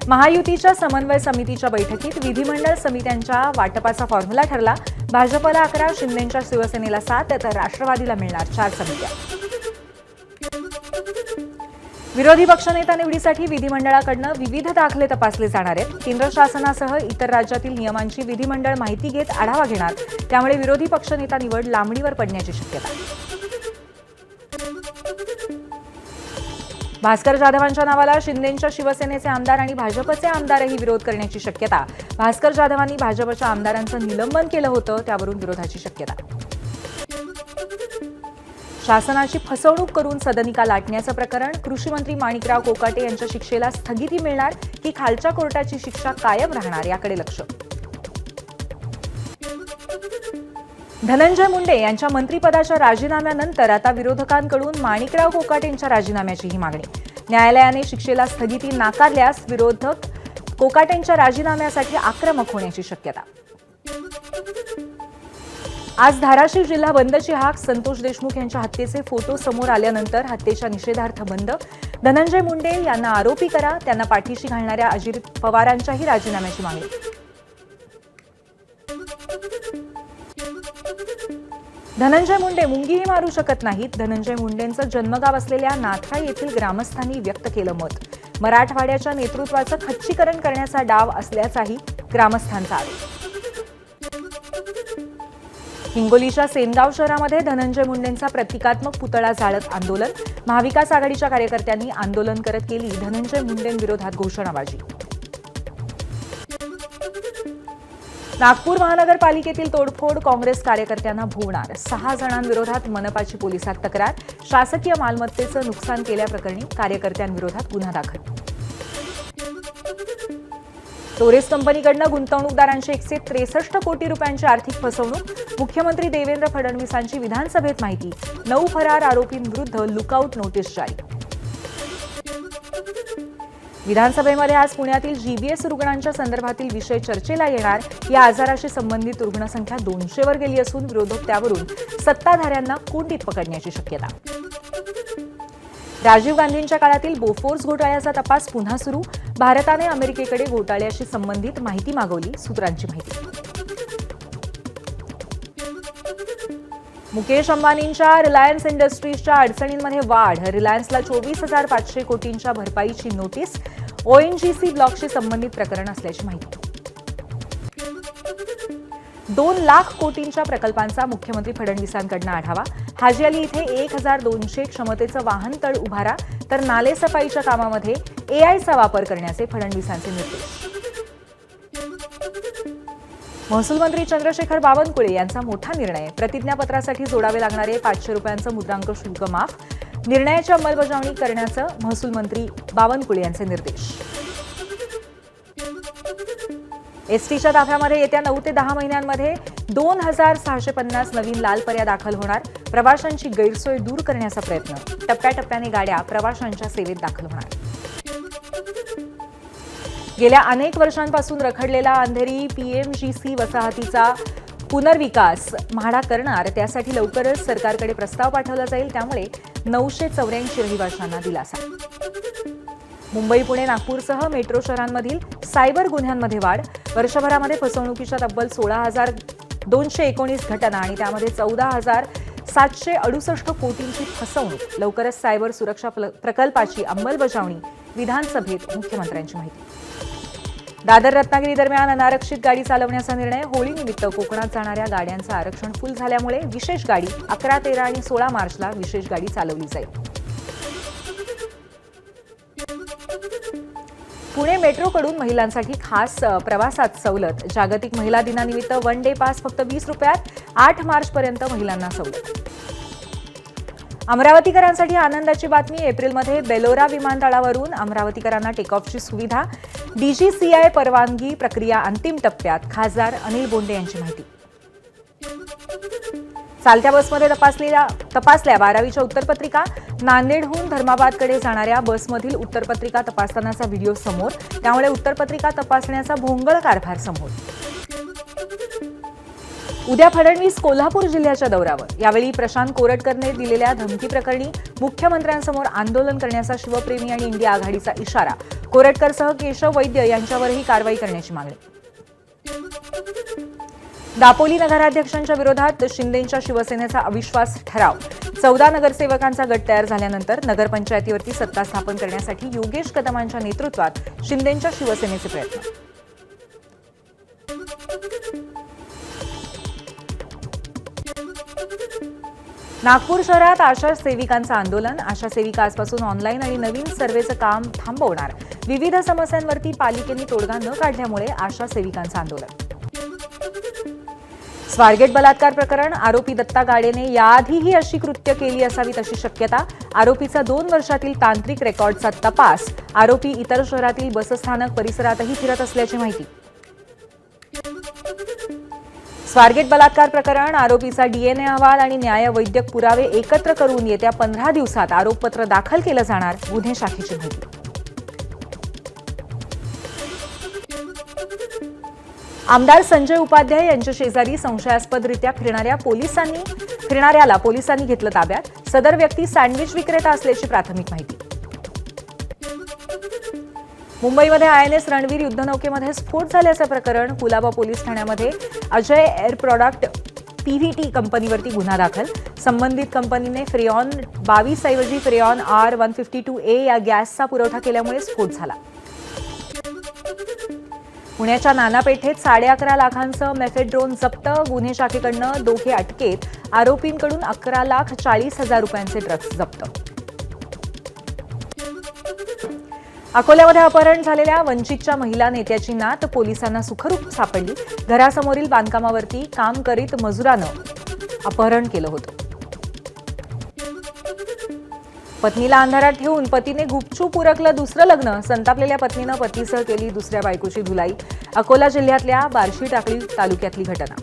महायुतीच्या समन्वय समितीच्या बैठकीत विधिमंडळ समित्यांच्या वाटपाचा फॉर्म्युला ठरला। भाजपला 11, शिंदेंच्या शिवसेनेला 7 तर राष्ट्रवादीला मिळणार 4 समित्या। विरोधी पक्षनेता निवडीसाठी विधिमंडळाकडून विविध दाखले तपासले जाणार आहेत। केंद्र शासनासह इतर राज्यातील नियमांची विधिमंडळ माहिती घेत आढावा घेणार, त्यामुळे विरोधी पक्षनेता निवड लांबणीवर पडण्याची शक्यता आहे। भास्कर जाधवांच्या नावाला शिंदेंच्या शिवसेनेचे आमदार आणि भाजपचे आमदारही विरोध करण्याची शक्यता। भास्कर जाधवांनी भाजपच्या आमदारांचं निलंबन केलं होतं, त्यावरून विरोधाची शक्यता। शासनाची फसवणूक करून सदनिका लाटण्याचं प्रकरण, कृषी मंत्री माणिकराव कोकाटे यांच्या शिक्षेला स्थगिती मिळणार की खालच्या कोर्टाची शिक्षा कायम राहणार, याकडे लक्ष। धनंजय मुंडे यांच्या मंत्रिपदाच्या राजीनाम्यानंतर आता विरोधकांकडून माणिकराव कोकाटेंच्या राजीनाम्याचीही मागणी। न्यायालयाने शिक्षेला स्थगिती नाकारल्यास विरोधक कोकाटेंच्या राजीनाम्यासाठी आक्रमक होण्याची शक्यता। आज धाराशिव जिल्हा बंदची हाक, संतोष देशमुख यांच्या हत्येचे फोटो समोर आल्यानंतर हत्येच्या निषेधार्थ बंद। धनंजय मुंडे यांना आरोपी करा, त्यांना पाठीशी घालणाऱ्या अजित पवारांच्याही राजीनाम्याची मागणी। धनंजय मुंडे मुंगीही मारू शकत नाहीत, धनंजय मुंडेंचं जन्मगाव असलेल्या नाथ्रा येथील ग्रामस्थांनी व्यक्त केलं मत। मराठवाड्याच्या नेतृत्वाचं खच्चीकरण करण्याचा डाव असल्याचाही ग्रामस्थांचा आरोप। हिंगोलीच्या सेनगाव शहरामध्ये धनंजय मुंडेंचा प्रतिकात्मक पुतळा जाळत आंदोलन। महाविकास आघाडीच्या कार्यकर्त्यांनी आंदोलन करत केली धनंजय मुंडेंविरोधात घोषणाबाजी। नागपूर महानगरपालिकेतील तोडफोड, काँग्रेस कार्यकर्त्यांना भोवणार। 6 जणांविरोधात मनपाची पोलिसात तक्रार। शासकीय मालमत्तेचं नुकसान केल्याप्रकरणी कार्यकर्त्यांविरोधात गुन्हा दाखल। टोरेस कंपनीकडून गुंतवणूकदारांची 163 कोटी रुपयांची आर्थिक फसवणूक। मुख्यमंत्री देवेंद्र फडणवीसांची विधानसभेत माहिती। 9 फरार आरोपींविरुद्ध लुकआउट नोटीस जारी। विधानसभेमध्ये आज पुण्यातील जीबीएस रुग्णांच्या संदर्भातील विषय चर्चेला येणार। या आजाराशी संबंधित रुग्णसंख्या 200 वर गेली असून विरोधक त्यावरून सत्ताधाऱ्यांना कोंडीत पकडण्याची शक्यता। राजीव गांधींच्या काळातील बोफोर्स घोटाळ्याचा तपास पुन्हा सुरू। भारताने अमेरिकेकडे घोटाळ्याशी संबंधित माहिती मागवली, सूत्रांची माहिती। मुकेश अंबानींच्या रिलायन्स इंडस्ट्रीजच्या अडचणींमध्ये वाढ, रिलायन्सला 24,500 कोटींच्या भरपाईची नोटीस। ओएनजीसी ब्लॉकशी संबंधित प्रकरण असल्याची माहिती। 2 लाख कोटींच्या प्रकल्पांचा मुख्यमंत्री फडणवीसांकडून आढावा। हाजी अली इथे 1200 क्षमतेचं वाहनतळ उभारा, तर नाले सफाईच्या कामामध्ये एआयचा वापर करण्याचे फडणवीसांचे निर्देश। महसूल मंत्री चंद्रशेखर बावनकुळे यांचा मोठा निर्णय, प्रतिज्ञापत्रासाठी जोडावे लागणारे 500 रुपयांचं मुद्रांक शुल्क माफ। निर्णयाची अंमलबजावणी करण्याचं महसूल मंत्री बावनकुळे यांचे निर्देश। एसटीच्या ताफ्यामध्ये येत्या 9 ते 10 महिन्यांमध्ये 2650 नवीन लाल पर्या दाखल होणार। प्रवाशांची गैरसोय दूर करण्याचा प्रयत्न, टप्प्याटप्प्याने गाड्या प्रवाशांच्या सेवेत दाखल होणार। गेल्या अनेक वर्षांपासून रखडलेला अंधेरी पीएमजीसी वसाहतीचा पुनर्विकास म्हाडा करणार, त्यासाठी लवकरच सरकारकडे प्रस्ताव पाठवला जाईल, त्यामुळे 984 रहिवाशांना दिलासा। मुंबई, पुणे, नागपूरसह मेट्रो शहरांमधील सायबर गुन्ह्यांमध्ये वाढ। वर्षभरामध्ये फसवणुकीच्या तब्बल 16,219 घटना आणि त्यामध्ये 14,768 कोटींची फसवणूक। लवकरच सायबर सुरक्षा प्रकल्पाची अंमलबजावणी, विधानसभेत मुख्यमंत्र्यांची माहिती। दादर रत्नागिरी दरम्यान अनारक्षित गाडी चालवण्याचा निर्णय। होळीनिमित्त कोकणात जाणाऱ्या गाड्यांचं आरक्षण फुल झाल्यामुळे विशेष गाडी 11, 13 आणि 16 मार्चला विशेष गाडी चालवली जाईल। पुणे मेट्रोकडून महिलांसाठी खास प्रवासात सवलत। जागतिक महिला दिनानिमित्त 1 डे पास फक्त 20 रुपयात, 8 मार्चपर्यंत महिलांना सवलत। अमरावतीकरांसाठी आनंदाची बातमी, एप्रिलमध्ये बेलोरा विमानतळावरून अमरावतीकरांना टेकऑफची सुविधा। डीजीसीआय परवानगी प्रक्रिया अंतिम टप्प्यात, खासदार अनिल बोंडे यांची माहिती। चालत्या बसमध्ये तपासल्या 12वीच्या उत्तरपत्रिका। नांदेडहून धर्माबादकडे जाणाऱ्या बसमधील उत्तरपत्रिका तपासतानाचा व्हिडिओ समोर, त्यामुळे उत्तरपत्रिका तपासण्याचा भोंगळ कारभार समोर। उद्या फडणवीस कोल्हापूर जिल्ह्याच्या दौऱ्यावर. यावेळी प्रशांत कोरटकरने दिलेल्या धमकी प्रकरणी मुख्यमंत्र्यांसमोर आंदोलन करण्याचा शिवप्रेमी आणि इंडिया आघाडीचा इशारा. कोरटकरसह केशव वैद्य यांच्यावरही कारवाई करण्याची मागणी. दापोली नगराध्यक्षांच्या विरोधात शिंदेंच्या शिवसेनेचा अविश्वास ठराव. 14 नगरसेवकांचा गट तयार झाल्यानंतर नगरपंचायतीवरती सत्ता स्थापन करण्यासाठी योगेश कदमांच्या नेतृत्वात शिंदेंच्या शिवसेनेचे प्रयत्न. नागपूर शहरात आशा सेविकांचं आंदोलन. आशा सेविका आजपासून ऑनलाईन आणि नवीन सर्व्हेचं काम थांबवणार. विविध समस्यांवरती पालिकेने तोडगा न काढल्यामुळे आशा सेविकांचं आंदोलन. स्वारगेट बलात्कार प्रकरण. आरोपी दत्ता गाडेने याआधीही अशी कृत्य केली असावीत अशी शक्यता. आरोपीचा 2 वर्षातील तांत्रिक रेकॉर्डचा तपास. आरोपी इतर शहरातील बसस्थानक परिसरातही फिरत असल्याची माहिती. स्वारगेट बलात्कार प्रकरण. आरोपीचा डीएनए अहवाल आणि न्यायवैद्यक पुरावे एकत्र करून येत्या 15 दिवसात आरोपपत्र दाखल केलं जाणार. गुन्हे शाखेची माहिती. आमदार संजय उपाध्याय यांच्या शेजारी संशयास्पदरित्या फिरणाऱ्याला पोलिसांनी घेतलं ताब्यात. सदर व्यक्ती सँडविच विक्रेता असल्याची प्राथमिक माहिती. मुंबईमध्ये आयएनएस रणवीर युद्धनौकेमध्ये स्फोट झाल्याचं प्रकरण. कुलाबा पोलीस ठाण्यामध्ये अजय एअर प्रॉडक्ट पीव्हीटी कंपनीवरती गुन्हा दाखल. संबंधित कंपनीने फ्रेऑन 22 ऐवजी फ्रेऑन R152A या गॅसचा पुरवठा केल्यामुळे स्फोट झाला. पुण्याच्या नानापेठेत 11.5 लाखांचं मेफेड्रोन जप्त. गुन्हे शाखेकडनं दोघे अटकेत. आरोपींकडून 11,40,000 रुपयांचे ड्रग्ज जप्त. अकोल्यामध्ये अपहरण झालेल्या वंचितच्या महिला नेत्याची नात पोलिसांना सुखरूप सापडली. घरासमोरील बांधकामावरती काम करीत मजुरानं अपहरण केलं होतं. पत्नीला अंधारात ठेवून पतीने गुपचूप उरकलं दुसरं लग्न. संतापलेल्या पत्नीनं पतीसह केली दुसऱ्या बायकोची धुलाई. अकोला जिल्ह्यातल्या बार्शी टाकळी तालुक्यातली घटना.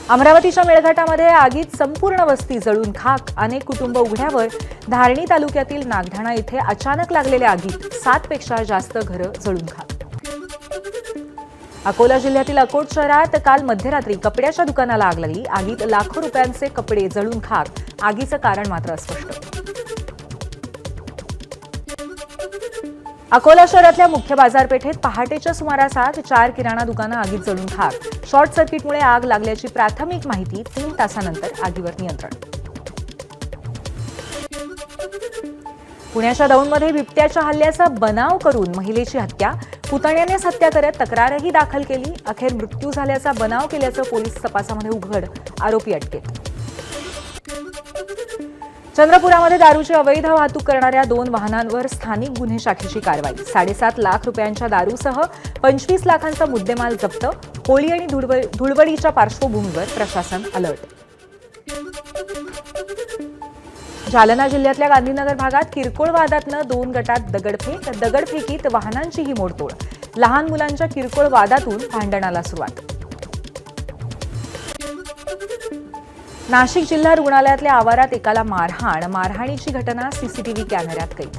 अमरावतीच्या मेळघाटामध्ये आगीत संपूर्ण वस्ती जळून खाक. अनेक कुटुंब उघड्यावर. धारणी तालुक्यातील नागठाणा इथे अचानक लागलेल्या आगीत 7 पेक्षा जास्त घरं जळून खाक. अकोला जिल्ह्यातील अकोट शहरात काल मध्यरात्री कपड्याच्या दुकानाला आग लागली. आगीत लाखो रुपयांचे कपडे जळून खाक. आगीचं कारण मात्र अस्पष्ट. अकोला शहरातल्या मुख्य बाजारपेठेत पहाटेच्या सुमारास 4 किराणा दुकानं आगीत जळून खाक. शॉर्ट सर्किटमुळे आग लागल्याची प्राथमिक माहिती. 3 तासानंतर आगीवर नियंत्रण. पुण्याच्या दौंडमध्ये बिबट्याच्या हल्ल्याचा बनाव करून महिलेची हत्या. पुतण्यानेच हत्या करत तक्रारही दाखल केली. अखेर मृत्यू झाल्याचा बनाव केल्याचं पोलीस तपासामध्ये उघड. आरोपी अटकेत. चंद्रपुरामध्ये दारूची अवैध वाहतूक करणाऱ्या 2 वाहनांवर स्थानिक गुन्हे शाखेची कारवाई. 7.5 लाख रुपयांच्या दारूसह 25 लाखांचा मुद्देमाल जप्त. होळी आणि धुळवडीच्या पार्श्वभूमीवर प्रशासन अलर्ट. जालना जिल्ह्यातल्या गांधीनगर भागात किरकोळ वादातनं 2 गटात दगडफेकीत वाहनांचीही मोडतोड. लहान मुलांच्या किरकोळ वादातून भांडणाला सुरुवात. नाशिक जिल्हा रुग्णालयातल्या आवारात एकाला मारहाण. मारहाणीची घटना सीसीटीव्ही कॅमेऱ्यात कैद.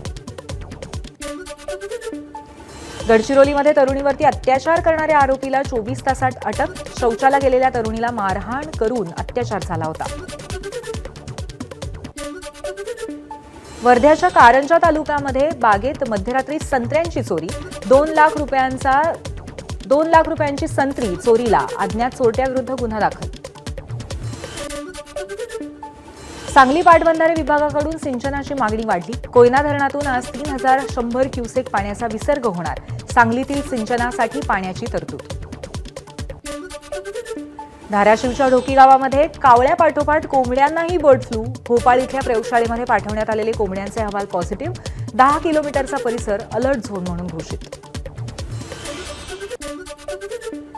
गडचिरोलीमध्ये तरुणीवरती अत्याचार करणाऱ्या आरोपीला 24 तासात अटक. शौचाला गेलेल्या तरुणीला मारहाण करून अत्याचार झाला होता. वर्ध्याच्या कारंजा तालुक्यामध्ये बागेत मध्यरात्री संत्र्यांची चोरी. 2 लाख रुपयांची संत्री चोरीला. अज्ञात चोरट्याविरुद्ध गुन्हा दाखल. सांगली पाटबंधारे विभागाकडून सिंचनाची मागणी वाढली. कोयना धरणातून आज 3,100 क्युसेक पाण्याचा विसर्ग होणार. सांगलीतील सिंचनासाठी पाण्याची तरतूद. धाराशिवच्या ढोकी गावामध्ये कावळ्या पाठोपाठ कोंबड्यांनाही बर्ड फ्लू. भोपाळ इथल्या प्रयोगशाळेमध्ये पाठवण्यात आलेले कोंबड्यांचे अहवाल पॉझिटिव्ह. 10 किलोमीटरचा परिसर अलर्ट झोन म्हणून घोषित.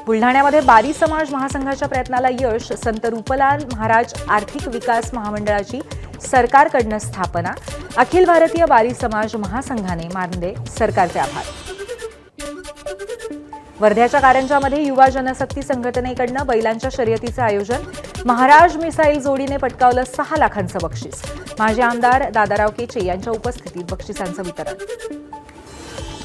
बुलढाण्यामध्ये बारी समाज महासंघाच्या प्रयत्नाला यश. संत रूपलाल महाराज आर्थिक विकास महामंडळाची सरकारकडनं स्थापना. अखिल भारतीय बारी समाज महासंघाने मानले सरकारचे आभार. वर्ध्याच्या कारंजामध्ये युवा जनशक्ती संघटनेकडनं बैलांच्या शर्यतीचे आयोजन. महाराज मिसाईल जोडीने पटकावलं 6 लाखांचं बक्षीस. माजी आमदार दादाराव केचे यांच्या उपस्थितीत बक्षिसांचं वितरण.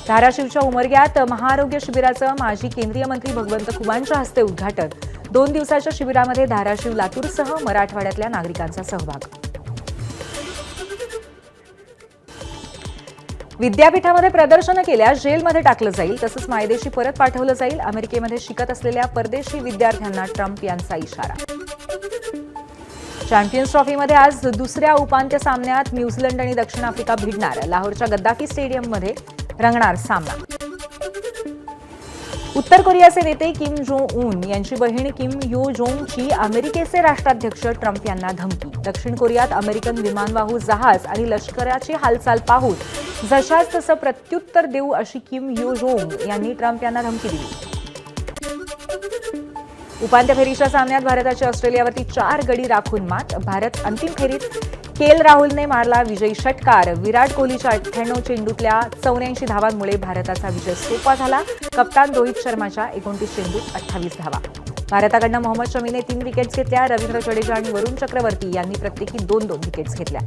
धाराशिवच्या उमरग्यात महाआरोग्य शिबिराचं माजी केंद्रीय मंत्री भगवंत खुबांच्या हस्ते उद्घाटन. 2 दिवसाच्या शिबिरामध्ये धाराशिव, लातूरसह मराठवाड्यातल्या नागरिकांचा सहभाग. विद्यापीठामध्ये प्रदर्शनं केल्यास जेलमध्ये टाकलं जाईल, तसंच मायदेशी परत पाठवलं जाईल. अमेरिकेमध्ये शिकत असलेल्या परदेशी विद्यार्थ्यांना ट्रम्प यांचा इशारा. चॅम्पियन्स ट्रॉफीमध्ये आज दुसऱ्या उपांत्य सामन्यात न्यूझीलंड आणि दक्षिण आफ्रिका भिडणार. लाहोरच्या गद्दाफी स्टेडियममध्ये रंगणार सामना. उत्तर कोरियाचे नेते किम जोंग उन यांची बहीण किम यो जोंगची अमेरिकेचे राष्ट्राध्यक्ष ट्रम्प यांना धमकी. दक्षिण कोरियात अमेरिकन विमानवाहू जहाज आणि लष्कराची हालचाल पाहून जशाच तसं प्रत्युत्तर देऊ अशी किम यो जोंग यांनी ट्रम्प यांना धमकी दिली. उपांत्य फेरीच्या सामन्यात भारताची ऑस्ट्रेलियावरती 4 गडी राखून मात. भारत अंतिम फेरीत केएल राहुलने मारला विजयी षटकार. विराट कोहलीच्या 98 चेंडूतल्या 84 धावांमुळे भारताचा विजय सोपा झाला. कप्तान रोहित शर्माच्या 29 चेंडूत 28 धावा. भारताकडनं मोहम्मद शमीने 3 विकेट्स घेतल्या. रवींद्र जडेजा आणि वरुण चक्रवर्ती यांनी प्रत्येकी 2-2 विकेट्स घेतल्या.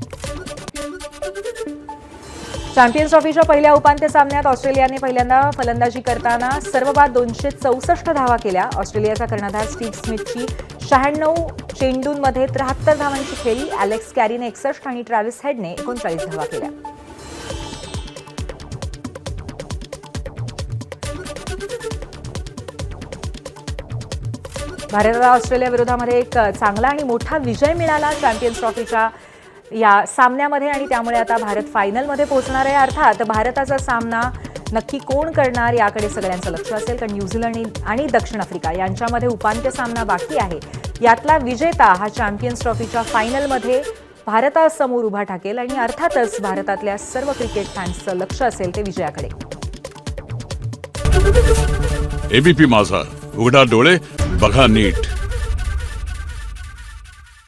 चॅम्पियन्स ट्रॉफीच्या पहिल्या उपांत्य सामन्यात ऑस्ट्रेलियाने पहिल्यांदा फलंदाजी करताना सर्व बाद 264 धावा केल्या. ऑस्ट्रेलियाचा कर्णधार स्टीव्ह स्मिथची 96 चेंडूंमध्ये 73 धावांची खेळी. अलेक्स कॅरीने 61 आणि ट्रॅव्हिस हेडने 39 धावा केल्या. भारताला ऑस्ट्रेलिया विरोधामध्ये एक चांगला आणि मोठा विजय मिळाला चॅम्पियन्स ट्रॉफीच्या या सामन्यामध्ये आणि त्यामुळे आता भारत फायनलमध्ये पोहोचणार आहे. अर्थात भारताचा सामना नक्की कोण करणार याकडे सगळ्यांचं लक्ष असेल, कारण न्यूझीलंड आणि दक्षिण आफ्रिका यांच्यामध्ये उपांत्य सामना बाकी आहे. यातला विजेता हा चॅम्पियन्स ट्रॉफीच्या फायनलमध्ये भारतासमोर उभा ठाकेल आणि अर्थातच भारतातल्या सर्व क्रिकेट फॅन्सचं लक्ष असेल ते विजयाकडे. एबीपी माझा, उघडा डोळे बघा नीट.